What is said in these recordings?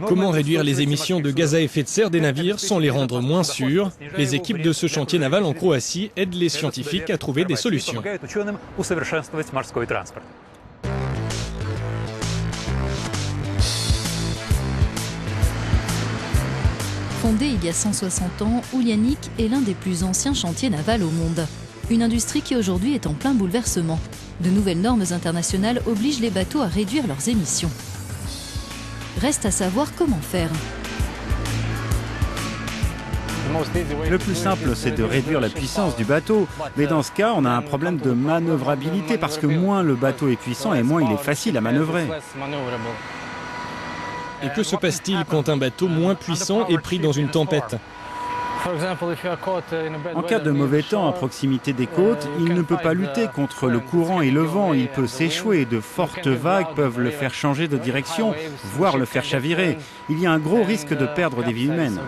Comment réduire les émissions de gaz à effet de serre des navires sans les rendre moins sûrs? Les équipes de ce chantier naval en Croatie aident les scientifiques à trouver des solutions. Fondé il y a 160 ans, Uljanik est l'un des plus anciens chantiers navals au monde. Une industrie qui aujourd'hui est en plein bouleversement. De nouvelles normes internationales obligent les bateaux à réduire leurs émissions. Reste à savoir comment faire. Le plus simple, c'est de réduire la puissance du bateau. Mais dans ce cas, on a un problème de manœuvrabilité parce que moins le bateau est puissant et moins il est facile à manœuvrer. Et que se passe-t-il quand un bateau moins puissant est pris dans une tempête? En cas de mauvais temps à proximité des côtes, il ne peut pas lutter contre le courant et le vent, il peut s'échouer. De fortes vagues peuvent le faire changer de direction, voire le faire chavirer. Il y a un gros risque de perdre des vies humaines.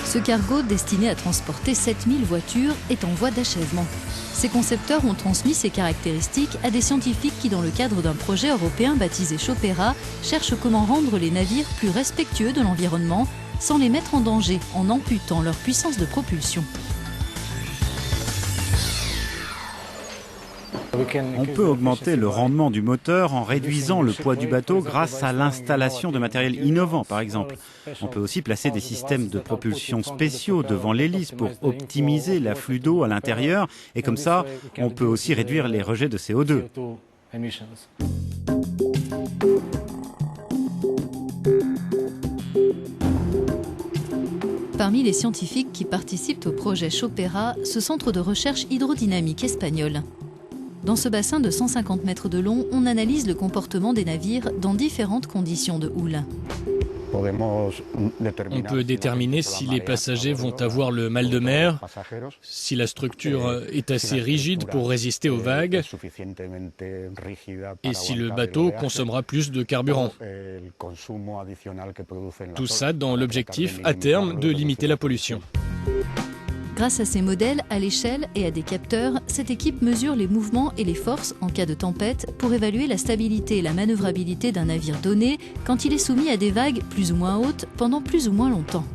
Ce cargo, destiné à transporter 7000 voitures, est en voie d'achèvement. Ses concepteurs ont transmis ces caractéristiques à des scientifiques qui, dans le cadre d'un projet européen baptisé Chopera, cherchent comment rendre les navires plus respectueux de l'environnement sans les mettre en danger en amputant leur puissance de propulsion. On peut augmenter le rendement du moteur en réduisant le poids du bateau grâce à l'installation de matériel innovant, par exemple. On peut aussi placer des systèmes de propulsion spéciaux devant l'hélice pour optimiser l'afflux d'eau à l'intérieur et comme ça, on peut aussi réduire les rejets de CO2. Parmi les scientifiques qui participent au projet Chopera, ce centre de recherche hydrodynamique espagnol. Dans ce bassin de 150 mètres de long, on analyse le comportement des navires dans différentes conditions de houle. On peut déterminer si les passagers vont avoir le mal de mer, si la structure est assez rigide pour résister aux vagues et si le bateau consommera plus de carburant. Tout ça dans l'objectif, à terme, de limiter la pollution. Grâce à ces modèles, à l'échelle et à des capteurs, cette équipe mesure les mouvements et les forces en cas de tempête pour évaluer la stabilité et la manœuvrabilité d'un navire donné quand il est soumis à des vagues plus ou moins hautes pendant plus ou moins longtemps.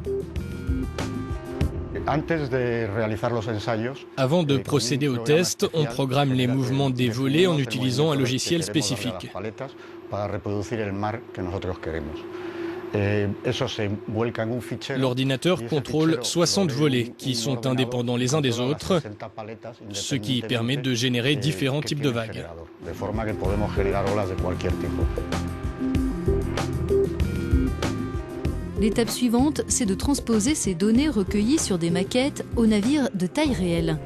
Avant de procéder aux tests, on programme les mouvements des volets en utilisant un logiciel spécifique. L'ordinateur contrôle 60 volets qui sont indépendants les uns des autres, ce qui permet de générer différents types de vagues. L'étape suivante, c'est de transposer ces données recueillies sur des maquettes aux navires de taille réelle.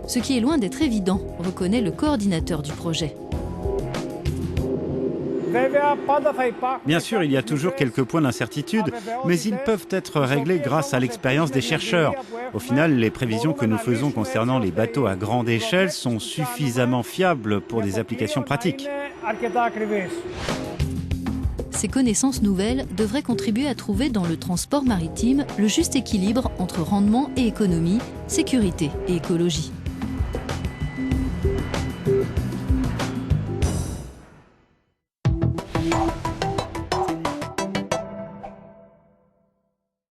Ce qui est loin d'être évident, reconnaît le coordinateur du projet. Bien sûr, il y a toujours quelques points d'incertitude, mais ils peuvent être réglés grâce à l'expérience des chercheurs. Au final, les prévisions que nous faisons concernant les bateaux à grande échelle sont suffisamment fiables pour des applications pratiques. Ces connaissances nouvelles devraient contribuer à trouver dans le transport maritime le juste équilibre entre rendement et économie, sécurité et écologie.